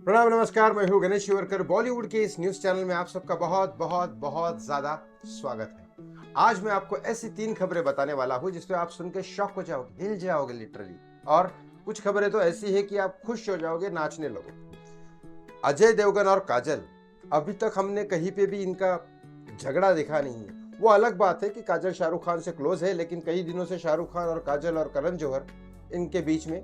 प्रणाम नमस्कार, मैं हूँ गणेश शिवरकर। बॉलीवुड के इस न्यूज चैनल में आप सबका बहुत बहुत बहुत ज्यादा स्वागत है। आज मैं आपको ऐसी 3 खबरें बताने वाला हूँ जिसपे आप सुन के शॉक हो जाओगे, हिल जाओगे लिटरली। और कुछ खबरें तो ऐसी है कि आप खुश हो जाओगे, नाचने लगोगे। अजय देवगन और काजल, अभी तक हमने कहीं पे भी इनका झगड़ा देखा नहीं है। वो अलग बात है कि काजल शाहरुख खान से क्लोज है, लेकिन कई दिनों से शाहरुख खान और काजल और करण जौहर इनके बीच में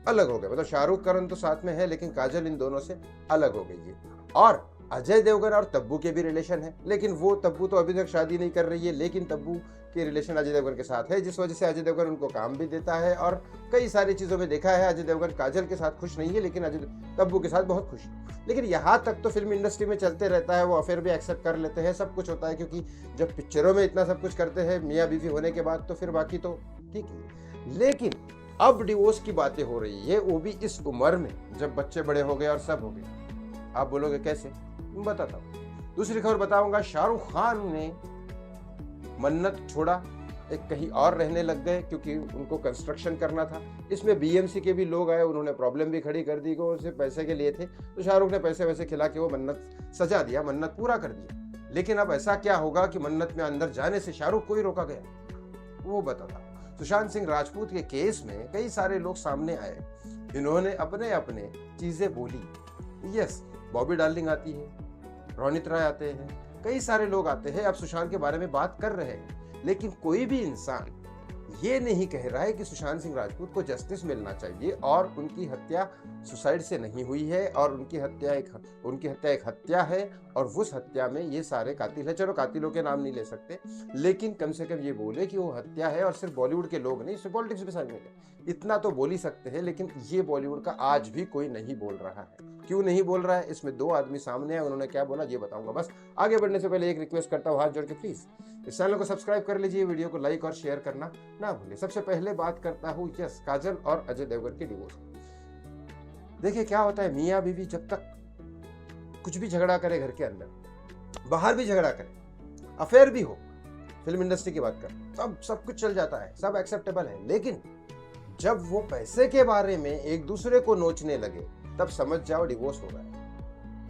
अलग हो गए। मतलब शाहरुख करण तो साथ में है, लेकिन काजल इन दोनों से अलग हो गई है। और अजय देवगन और तब्बू के भी रिलेशन है, लेकिन वो तब्बू तो अभी तक शादी नहीं कर रही है, लेकिन तब्बू के रिलेशन अजय देवगन के साथ है, जिस वजह से अजय देवगन उनको काम भी देता है। और कई सारी चीजों में देखा है अजय देवगन काजल के साथ खुश नहीं है, लेकिन अजय तब्बू के साथ बहुत खुश है। लेकिन यहाँ तक तो फिल्म इंडस्ट्री में चलते रहता है, वो अफेयर भी एक्सेप्ट कर लेते हैं, सब कुछ होता है। क्योंकि जब पिक्चरों में इतना सब कुछ करते हैं मियाँ बीवी होने के बाद, तो फिर बाकी तो ठीक है। लेकिन अब डिवोर्स की बातें हो रही है, वो भी इस उम्र में जब बच्चे बड़े हो गए और सब हो गए। आप बोलोगे कैसे, बताता हूँ। दूसरी खबर बताऊंगा, शाहरुख खान ने मन्नत छोड़ा, एक कहीं और रहने लग गए क्योंकि उनको कंस्ट्रक्शन करना था। इसमें बीएमसी के भी लोग आए, उन्होंने प्रॉब्लम भी खड़ी कर दी कि वो सिर्फ पैसे के लिए थे, तो शाहरुख ने पैसे वैसे खिला के वो मन्नत सजा दिया, मन्नत पूरा कर दिया। लेकिन अब ऐसा क्या होगा कि मन्नत में अंदर जाने से शाहरुख को ही रोका गया, वो बताता। सुशांत सिंह राजपूत के केस में कई सारे लोग सामने आए, इन्होंने अपने अपने चीजें बोली। यस, बॉबी डार्लिंग आती है, रोनित राय आते हैं, कई सारे लोग आते हैं, अब सुशांत के बारे में बात कर रहे हैं। लेकिन कोई भी इंसान ये नहीं कह रहा है कि सुशांत सिंह राजपूत को जस्टिस मिलना चाहिए और उनकी हत्या सुसाइड से नहीं हुई है, और उनकी हत्या एक हत्या है, और उस हत्या में ये सारे कातिल है। चलो कातिलों के नाम नहीं ले सकते, लेकिन कम से कम ये बोले कि वो हत्या है। और सिर्फ बॉलीवुड के लोग नहीं, सिर्फ पॉलिटिक्स भी शामिल है, इतना तो बोल ही सकते हैं। लेकिन ये बॉलीवुड का आज भी कोई नहीं बोल रहा है। क्यों नहीं बोल रहा है? इसमें 2 आदमी सामने है, उन्होंने क्या बोला ये बताऊंगा। बस आगे बढ़ने से पहले एक रिक्वेस्ट करता हूँ, हाथ जोड़ के प्लीज इस चैनल को सब्सक्राइब कर लीजिए, वीडियो को लाइक और शेयर करना ना भूलिए। सबसे पहले बात करता हूँ यस, काजल और अजय देवगन के डिवोर्स। देखिए क्या होता है, मियाँ बीवी जब तक कुछ भी झगड़ा करे, घर के अंदर बाहर भी झगड़ा करे, अफेयर भी हो, फिल्म इंडस्ट्री की बात कर, सब कुछ चल जाता है, सब एक्सेप्टेबल है। लेकिन जब वो पैसे के बारे में एक दूसरे को नोचने लगे, तब समझ जाओ डिवोर्स हो गया।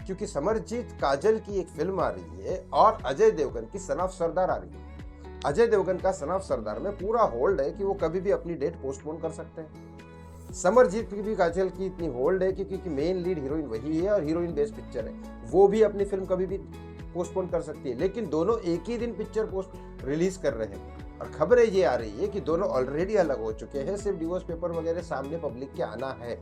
क्योंकि समरजीत काजल की एक फिल्म आ रही है और अजय देवगन की सन ऑफ सरदार आ रही है। अजय देवगन का सन ऑफ सरदार में पूरा होल्ड है कि वो कभी भी अपनी डेट पोस्टपोन कर सकते हैं। समरजीत की भी काजल की इतनी होल्ड है क्योंकि मेन लीड हीरोइन वही है और हीरोइन बेस्ड पिक्चर है, वो भी अपनी फिल्म कभी भी पोस्टपोन कर सकती है। लेकिन दोनों एक ही दिन पिक्चर पोस्ट रिलीज कर रहे हैं, और खबरें ये आ रही है कि दोनों ऑलरेडी अलग हो चुके हैं, सिर्फ डिवोर्स पेपर वगैरह सामने पब्लिक के आना है।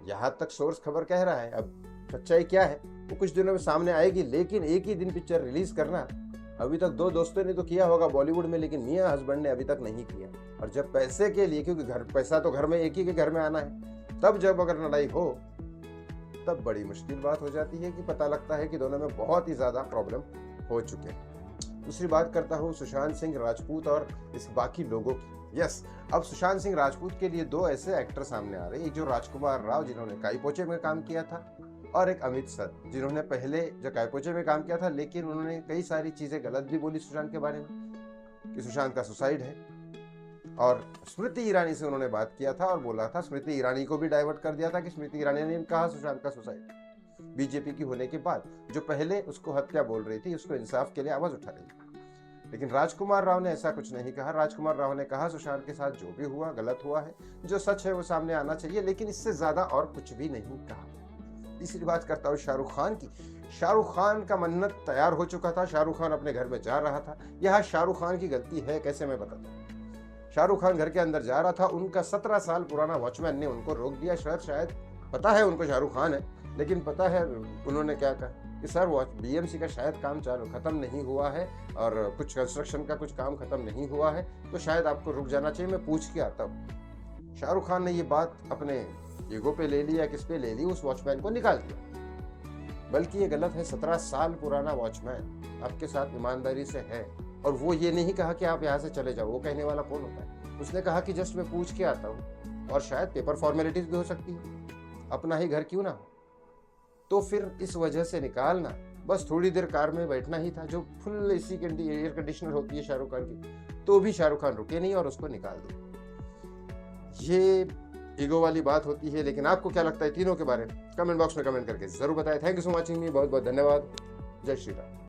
यहाँ तक सोर्स खबर कह रहा है। अब सच्चाई क्या है वो कुछ दिनों में सामने आएगी, लेकिन एक ही दिन पिक्चर रिलीज करना अभी तक 2 दोस्तों ने तो किया होगा बॉलीवुड में, लेकिन मियाँ हस्बैंड ने अभी तक नहीं किया। और जब पैसे के लिए, क्योंकि घर पैसा तो घर में एक ही के घर में आना है, तब जब अगर लड़ाई हो तब बड़ी मुश्किल बात हो जाती है कि पता लगता है कि दोनों में बहुत ही ज्यादा प्रॉब्लम हो चुके हैं। दूसरी बात करता हूँ सुशांत सिंह राजपूत और इस बाकी लोगों की। यस, अब सुशांत सिंह राजपूत के लिए 2 ऐसे एक्टर सामने आ रहे हैं, एक जो राजकुमार राव जिन्होंने काईपोचे में काम किया था, और एक अमित सर जिन्होंने पहले जो काईपोचे में काम किया था, लेकिन उन्होंने कई सारी चीजें गलत भी बोली सुशांत के बारे में कि सुशांत का सुसाइड है। और स्मृति ईरानी से उन्होंने बात किया था और बोला था, स्मृति ईरानी को भी डाइवर्ट कर दिया था कि स्मृति ईरानी ने कहा सुशांत का सुसाइड बीजेपी की होने के बाद, जो पहले उसको हत्या बोल रही थी, उसको इंसाफ के लिए आवाज उठा रही थी। लेकिन राजकुमार राव ने ऐसा कुछ नहीं कहा। राजकुमार राव ने कहा सुशांत के साथ जो भी हुआ गलत हुआ है, जो सच है वो सामने आना चाहिए, लेकिन इससे ज्यादा और कुछ भी नहीं कहा। तीसरी बात करता हूँ शाहरुख खान की। शाहरुख खान का मन्नत तैयार हो चुका था, शाहरुख खान अपने घर में जा रहा था। यह शाहरुख खान की गलती है, कैसे मैं बताता हूँ। शाहरुख खान घर के अंदर जा रहा था, उनका 17 साल पुराना वॉचमैन ने उनको रोक दिया। शायद पता है उनको शाहरुख खान है, लेकिन पता है उन्होंने क्या कहा कि सर बीएमसी का शायद काम चालू खत्म नहीं हुआ है, और कुछ कंस्ट्रक्शन का कुछ काम खत्म नहीं हुआ है, तो शायद आपको रुक जाना चाहिए, मैं पूछ के आता हूँ। शाहरुख खान ने ये बात अपने ईगो पे ले लिया, किस पे ले ली, उस वॉचमैन को निकाल दिया। बल्कि ये गलत है, 17 साल पुराना वॉचमैन आपके साथ ईमानदारी से है, और वो ये नहीं कहा कि आप यहाँ से चले जाओ, वो कहने वाला कौन होता है। उसने कहा कि जस्ट मैं पूछ के आता हूँ, और शायद पेपर फॉर्मेलिटीज भी हो सकती है, अपना ही घर क्यों ना हो। तो फिर इस वजह से निकालना, बस थोड़ी देर कार में बैठना ही था, जो फुल एसी एयर कंडीशनर होती है शाहरुख खान की, तो भी शाहरुख खान रुके नहीं और उसको निकाल दो। ये ईगो वाली बात होती है। लेकिन आपको क्या लगता है तीनों के बारे में? कमेंट बॉक्स में कमेंट करके जरूर बताएं। थैंक यू सो मच, बहुत बहुत धन्यवाद। जय श्री राम।